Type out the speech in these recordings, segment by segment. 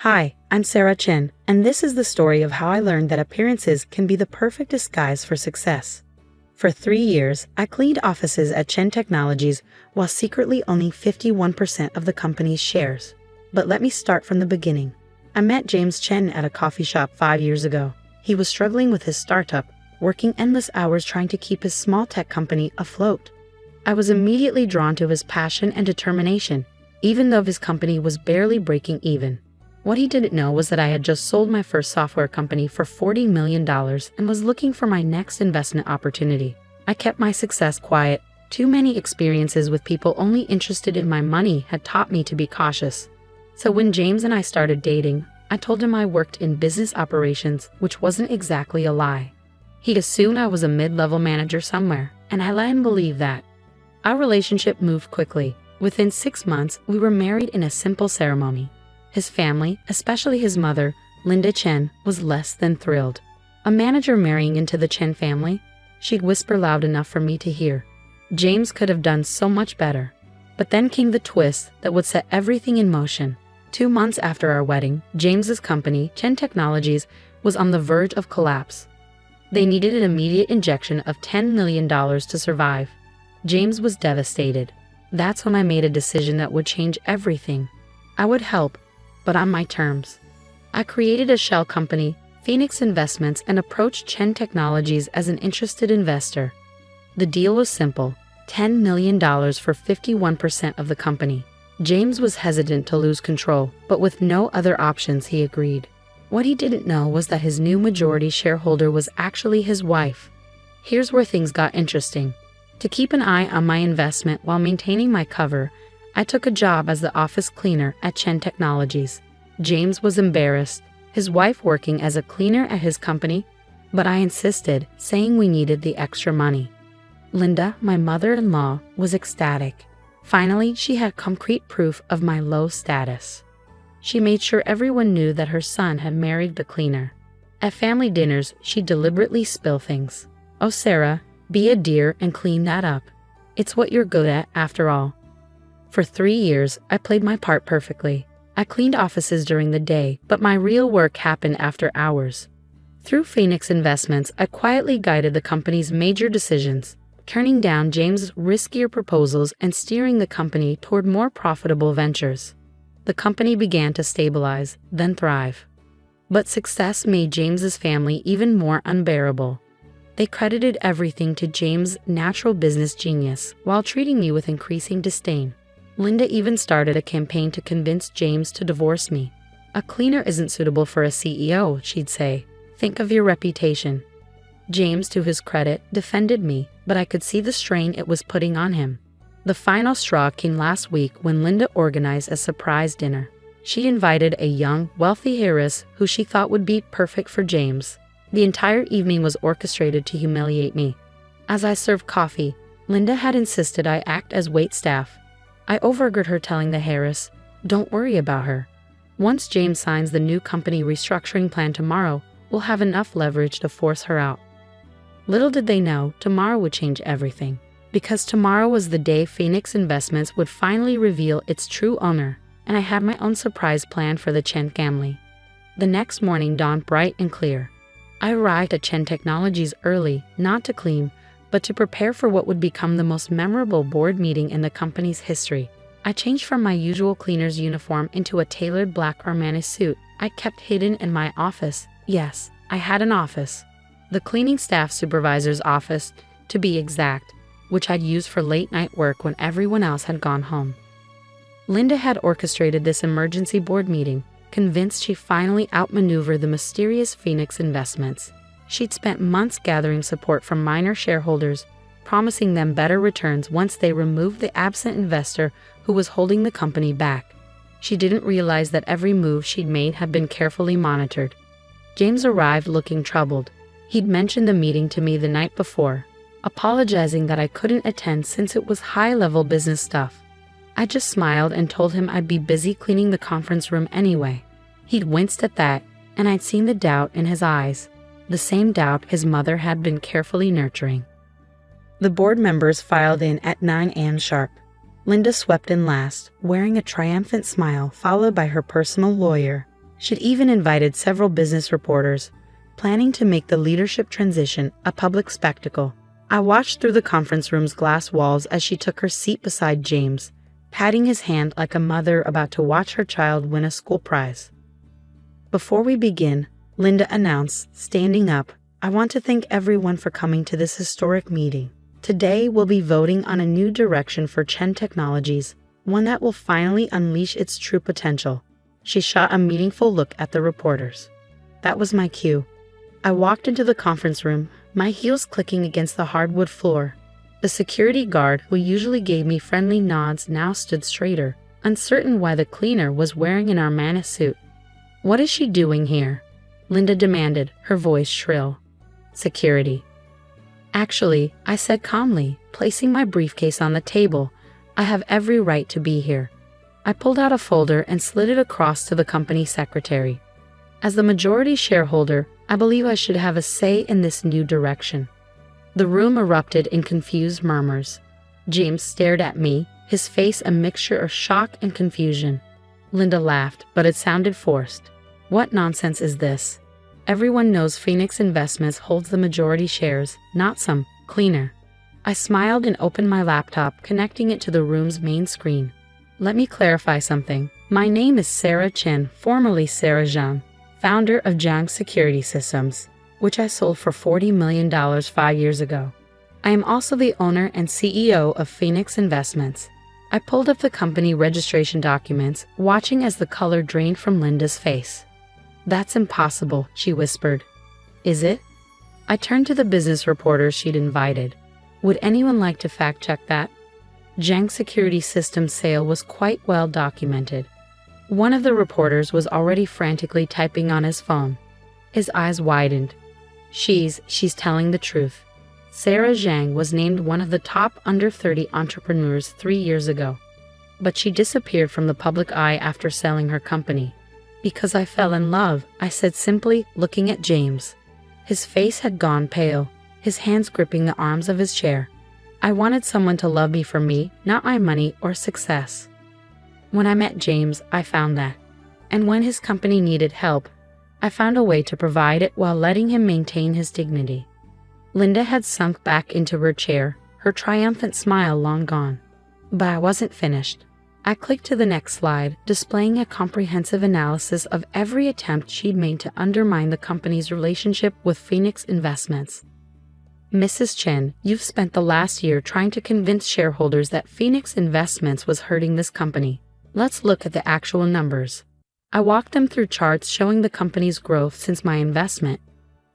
Hi, I'm Sarah Chen, and this is the story of how I learned that appearances can be the perfect disguise for success. For 3 years, I cleaned offices at Chen Technologies while secretly owning 51% of the company's shares. But let me start from the beginning. I met James Chen at a coffee shop 5 years ago. He was struggling with his startup, working endless hours trying to keep his small tech company afloat. I was immediately drawn to his passion and determination, even though his company was barely breaking even. What he didn't know was that I had just sold my first software company for $40 million and was looking for my next investment opportunity. I kept my success quiet. Too many experiences with people only interested in my money had taught me to be cautious. So when James and I started dating, I told him I worked in business operations, which wasn't exactly a lie. He assumed I was a mid-level manager somewhere, and I let him believe that. Our relationship moved quickly. Within 6 months, we were married in a simple ceremony. His family, especially his mother, Linda Chen, was less than thrilled. A manager marrying into the Chen family? She'd whisper loud enough for me to hear. James could have done so much better. But then came the twist that would set everything in motion. 2 months after our wedding, James's company, Chen Technologies, was on the verge of collapse. They needed an immediate injection of $10 million to survive. James was devastated. That's when I made a decision that would change everything. I would help, but on my terms. I created a shell company, Phoenix Investments, and approached Chen Technologies as an interested investor. The deal was simple: $10 million for 51% of the company. James was hesitant to lose control, but with no other options, he agreed. What he didn't know was that his new majority shareholder was actually his wife. Here's where things got interesting. To keep an eye on my investment while maintaining my cover, I took a job as the office cleaner at Chen Technologies. James was embarrassed, his wife working as a cleaner at his company, but I insisted, saying we needed the extra money. Linda, my mother-in-law, was ecstatic. Finally, she had concrete proof of my low status. She made sure everyone knew that her son had married the cleaner. At family dinners, she'd deliberately spill things. "Oh, Sarah, be a dear and clean that up. It's what you're good at, after all." For 3 years, I played my part perfectly. I cleaned offices during the day, but my real work happened after hours. Through Phoenix Investments, I quietly guided the company's major decisions, turning down James' riskier proposals and steering the company toward more profitable ventures. The company began to stabilize, then thrive. But success made James's family even more unbearable. They credited everything to James' natural business genius, while treating me with increasing disdain. Linda even started a campaign to convince James to divorce me. "A cleaner isn't suitable for a CEO," she'd say. "Think of your reputation." James, to his credit, defended me, but I could see the strain it was putting on him. The final straw came last week when Linda organized a surprise dinner. She invited a young, wealthy heiress who she thought would be perfect for James. The entire evening was orchestrated to humiliate me. As I served coffee, Linda had insisted I act as waitstaff. I overheard her telling the heiress, "Don't worry about her. Once James signs the new company restructuring plan tomorrow, we'll have enough leverage to force her out." Little did they know, tomorrow would change everything. Because tomorrow was the day Phoenix Investments would finally reveal its true owner, and I had my own surprise plan for the Chen family. The next morning dawned bright and clear. I arrived at Chen Technologies early, not to clean, but to prepare for what would become the most memorable board meeting in the company's history. I changed from my usual cleaner's uniform into a tailored black Armani suit I kept hidden in my office. Yes, I had an office. The cleaning staff supervisor's office, to be exact, which I'd used for late-night work when everyone else had gone home. Linda had orchestrated this emergency board meeting, convinced she finally outmaneuvered the mysterious Phoenix Investments. She'd spent months gathering support from minor shareholders, promising them better returns once they removed the absent investor who was holding the company back. She didn't realize that every move she'd made had been carefully monitored. James arrived looking troubled. He'd mentioned the meeting to me the night before, apologizing that I couldn't attend since it was high-level business stuff. I just smiled and told him I'd be busy cleaning the conference room anyway. He'd winced at that, and I'd seen the doubt in his eyes. The same doubt his mother had been carefully nurturing. The board members filed in at 9 a.m. sharp. Linda swept in last, wearing a triumphant smile, followed by her personal lawyer. She'd even invited several business reporters, planning to make the leadership transition a public spectacle. I watched through the conference room's glass walls as she took her seat beside James, patting his hand like a mother about to watch her child win a school prize. "Before we begin," Linda announced, standing up, "I want to thank everyone for coming to this historic meeting. Today we'll be voting on a new direction for Chen Technologies, one that will finally unleash its true potential." She shot a meaningful look at the reporters. That was my cue. I walked into the conference room, my heels clicking against the hardwood floor. The security guard, who usually gave me friendly nods, now stood straighter, uncertain why the cleaner was wearing an Armani suit. "What is she doing here?" Linda demanded, her voice shrill. "Security." "Actually," I said calmly, placing my briefcase on the table, "I have every right to be here." I pulled out a folder and slid it across to the company secretary. "As the majority shareholder, I believe I should have a say in this new direction." The room erupted in confused murmurs. James stared at me, his face a mixture of shock and confusion. Linda laughed, but it sounded forced. "What nonsense is this? Everyone knows Phoenix Investments holds the majority shares, not some cleaner." I smiled and opened my laptop, connecting it to the room's main screen. "Let me clarify something. My name is Sarah Chen, formerly Sarah Zhang, founder of Zhang Security Systems, which I sold for $40 million 5 years ago. I am also the owner and CEO of Phoenix Investments." I pulled up the company registration documents, watching as the color drained from Linda's face. "That's impossible," she whispered. "Is it?" I turned to the business reporters she'd invited. Would anyone like to fact-check that? Zhang Security Systems' sale was quite well documented. One of the reporters was already frantically typing on his phone. His eyes widened. She's telling the truth. Sarah Zhang was named one of the top under 30 entrepreneurs 3 years ago. But she disappeared from the public eye after selling her company. "Because I fell in love," I said simply, looking at James. His face had gone pale, his hands gripping the arms of his chair. I wanted someone to love me for me, not my money or success. When I met James, I found that. And when his company needed help, I found a way to provide it while letting him maintain his dignity. Linda had sunk back into her chair, her triumphant smile long gone. But I wasn't finished. I clicked to the next slide, displaying a comprehensive analysis of every attempt she'd made to undermine the company's relationship with Phoenix Investments. "Mrs. Chen, you've spent the last year trying to convince shareholders that Phoenix Investments was hurting this company. Let's look at the actual numbers." I walked them through charts showing the company's growth since my investment.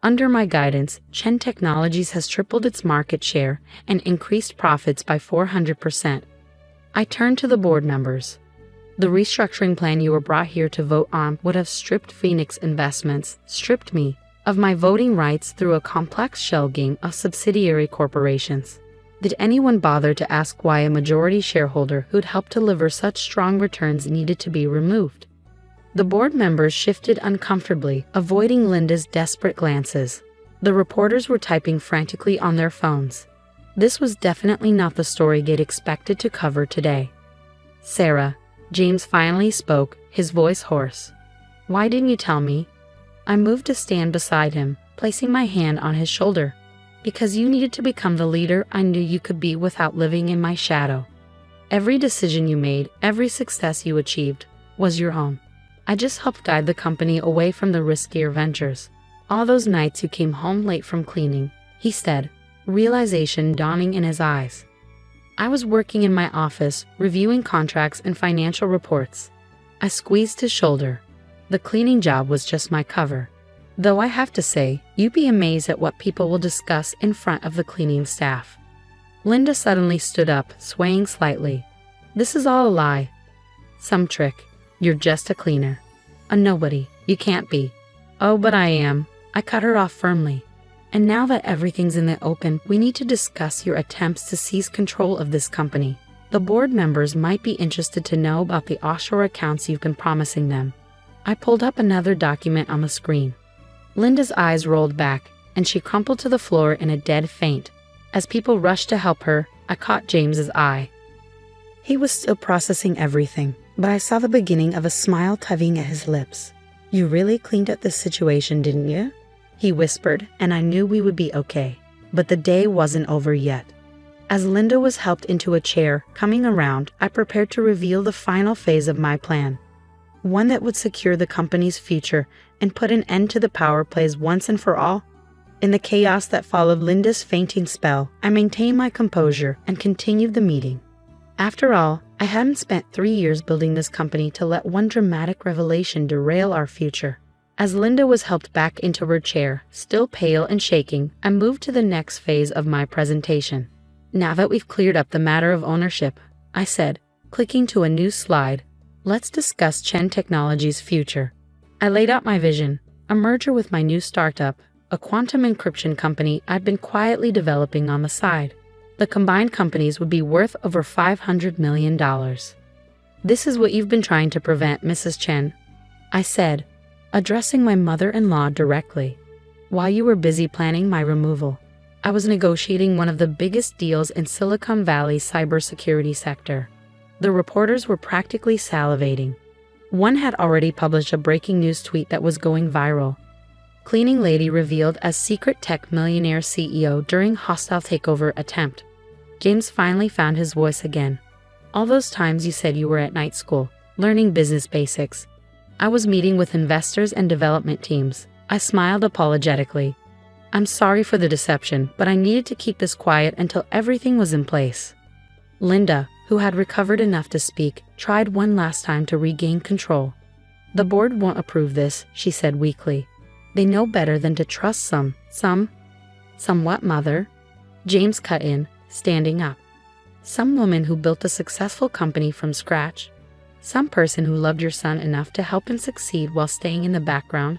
Under my guidance, Chen Technologies has tripled its market share and increased profits by 400%. I turned to the board numbers. "The restructuring plan you were brought here to vote on would have stripped Phoenix Investments, stripped me, of my voting rights through a complex shell game of subsidiary corporations. Did anyone bother to ask why a majority shareholder who'd helped deliver such strong returns needed to be removed?" The board members shifted uncomfortably, avoiding Linda's desperate glances. The reporters were typing frantically on their phones. This was definitely not the story they'd expected to cover today. "Sarah," James finally spoke, his voice hoarse. "Why didn't you tell me?" I moved to stand beside him, placing my hand on his shoulder. "Because you needed to become the leader I knew you could be without living in my shadow. Every decision you made, every success you achieved, was your own. I just helped guide the company away from the riskier ventures. All those nights you came home late from cleaning," he said, realization dawning in his eyes. "I was working in my office, reviewing contracts and financial reports." I squeezed his shoulder. The cleaning job was just my cover. Though I have to say, you'd be amazed at what people will discuss in front of the cleaning staff. Linda suddenly stood up, swaying slightly. "This is all a lie. Some trick. You're just a cleaner. A nobody. You can't be." "Oh, but I am." I cut her off firmly. "And now that everything's in the open, we need to discuss your attempts to seize control of this company. The board members might be interested to know about the offshore accounts you've been promising them." I pulled up another document on the screen. Linda's eyes rolled back, and she crumpled to the floor in a dead faint. As people rushed to help her, I caught James's eye. He was still processing everything, but I saw the beginning of a smile tugging at his lips. "You really cleaned up this situation, didn't you?" he whispered, and I knew we would be okay. But the day wasn't over yet. As Linda was helped into a chair, coming around, I prepared to reveal the final phase of my plan. One that would secure the company's future and put an end to the power plays once and for all. In the chaos that followed Linda's fainting spell, I maintained my composure and continued the meeting. After all, I hadn't spent 3 years building this company to let one dramatic revelation derail our future. As Linda was helped back into her chair, still pale and shaking, I moved to the next phase of my presentation. "Now that we've cleared up the matter of ownership," I said, clicking to a new slide, "let's discuss Chen Technologies' future." I laid out my vision, a merger with my new startup, a quantum encryption company I'd been quietly developing on the side. The combined companies would be worth over $500 million. "This is what you've been trying to prevent, Mrs. Chen," I said, addressing my mother-in-law directly. "While you were busy planning my removal, I was negotiating one of the biggest deals in Silicon Valley's cybersecurity sector." The reporters were practically salivating. One had already published a breaking news tweet that was going viral. "Cleaning lady revealed as secret tech millionaire CEO during hostile takeover attempt." James finally found his voice again. "All those times you said you were at night school, learning business basics. I was meeting with investors and development teams." I smiled apologetically. "I'm sorry for the deception, but I needed to keep this quiet until everything was in place." Linda, who had recovered enough to speak, tried one last time to regain control. "The board won't approve this," she said weakly. "They know better than to trust some what, mother?" James cut in, standing up. "Some woman who built a successful company from scratch? Some person who loved your son enough to help him succeed while staying in the background?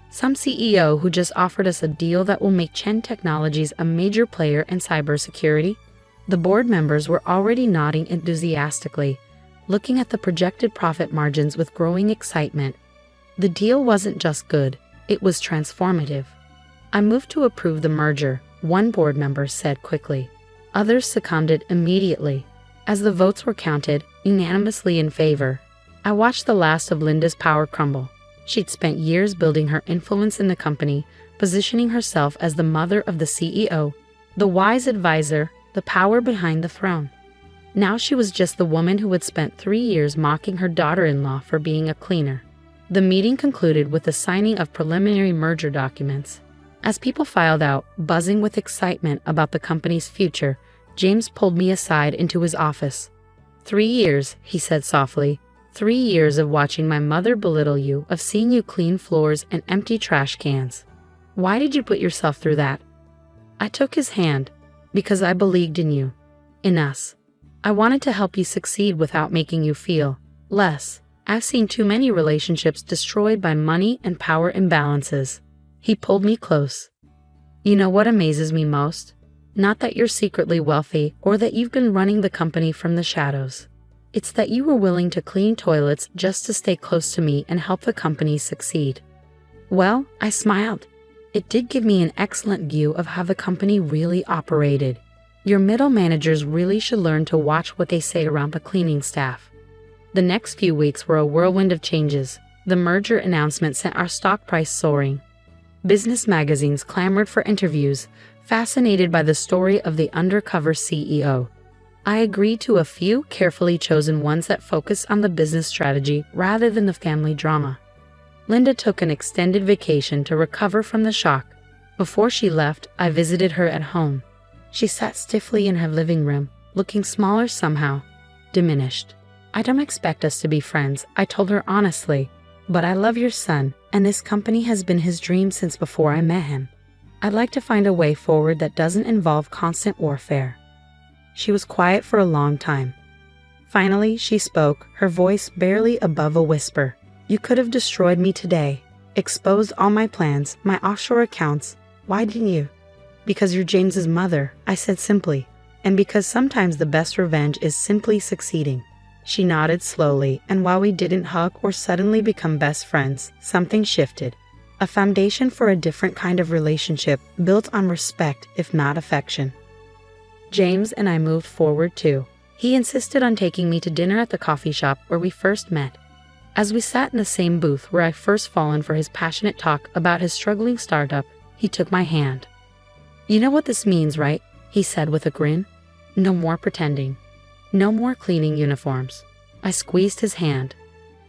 Some CEO who just offered us a deal that will make Chen Technologies a major player in cybersecurity?" The board members were already nodding enthusiastically, looking at the projected profit margins with growing excitement. The deal wasn't just good, it was transformative. "I moved to approve the merger," one board member said quickly. Others seconded immediately. As the votes were counted, unanimously in favor, I watched the last of Linda's power crumble. She'd spent years building her influence in the company, positioning herself as the mother of the CEO, the wise advisor, the power behind the throne. Now she was just the woman who had spent 3 years mocking her daughter-in-law for being a cleaner. The meeting concluded with the signing of preliminary merger documents. As people filed out, buzzing with excitement about the company's future, James pulled me aside into his office. 3 years, he said softly. 3 years of watching my mother belittle you, of seeing you clean floors and empty trash cans. Why did you put yourself through that?" I took his hand. "Because I believed in you. In us. I wanted to help you succeed without making you feel less. I've seen too many relationships destroyed by money and power imbalances." He pulled me close. "You know what amazes me most? Not that you're secretly wealthy or that you've been running the company from the shadows. It's that you were willing to clean toilets just to stay close to me and help the company succeed." Well, I smiled. It did give me an excellent view of how the company really operated. Your middle managers really should learn to watch what they say around the cleaning staff. The next few weeks were a whirlwind of changes. The merger announcement sent our stock price soaring. Business magazines clamored for interviews, fascinated by the story of the undercover CEO. I agreed to a few carefully chosen ones that focused on the business strategy rather than the family drama. Linda took an extended vacation to recover from the shock. Before she left, I visited her at home. She sat stiffly in her living room, looking smaller somehow, diminished. "I don't expect us to be friends," I told her honestly, "but I love your son, and this company has been his dream since before I met him. I'd like to find a way forward that doesn't involve constant warfare." She was quiet for a long time. Finally, she spoke, her voice barely above a whisper. "You could have destroyed me today, exposed all my plans, my offshore accounts. Why didn't you?" "Because you're James's mother," I said simply, "and because sometimes the best revenge is simply succeeding." She nodded slowly, and while we didn't hug or suddenly become best friends, something shifted. A foundation for a different kind of relationship, built on respect, if not affection. James and I moved forward too. He insisted on taking me to dinner at the coffee shop where we first met. As we sat in the same booth where I first fallen for his passionate talk about his struggling startup, he took my hand. "You know what this means, right?" he said with a grin. "No more pretending. No more cleaning uniforms." I squeezed his hand.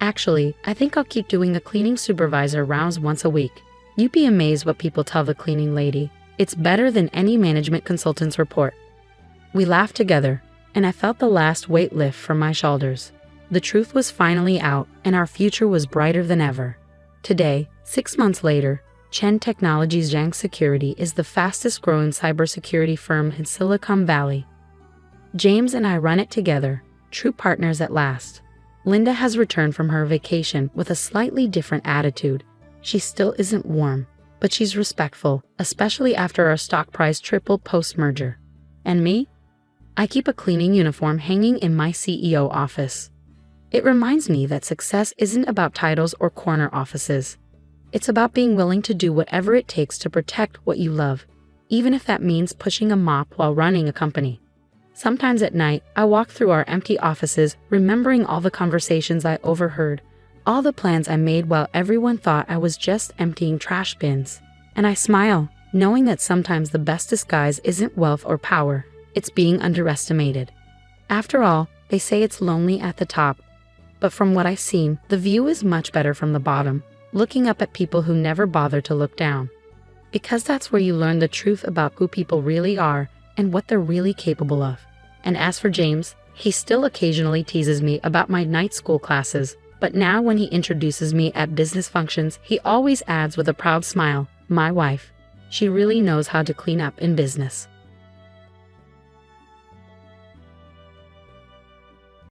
"Actually, I think I'll keep doing the cleaning supervisor rounds once a week. You'd be amazed what people tell the cleaning lady. It's better than any management consultant's report." We laughed together, and I felt the last weight lift from my shoulders. The truth was finally out, and our future was brighter than ever. Today, 6 months later, Chen Technologies Zhang Security is the fastest growing cybersecurity firm in Silicon Valley. James and I run it together, true partners at last. Linda has returned from her vacation with a slightly different attitude. She still isn't warm, but she's respectful, especially after our stock price tripled post-merger. And me? I keep a cleaning uniform hanging in my CEO office. It reminds me that success isn't about titles or corner offices. It's about being willing to do whatever it takes to protect what you love, even if that means pushing a mop while running a company. Sometimes at night, I walk through our empty offices, remembering all the conversations I overheard, all the plans I made while everyone thought I was just emptying trash bins. And I smile, knowing that sometimes the best disguise isn't wealth or power, it's being underestimated. After all, they say it's lonely at the top. But from what I've seen, the view is much better from the bottom, looking up at people who never bother to look down. Because that's where you learn the truth about who people really are and what they're really capable of. And as for James, he still occasionally teases me about my night school classes, but now when he introduces me at business functions, he always adds with a proud smile, "My wife. She really knows how to clean up in business."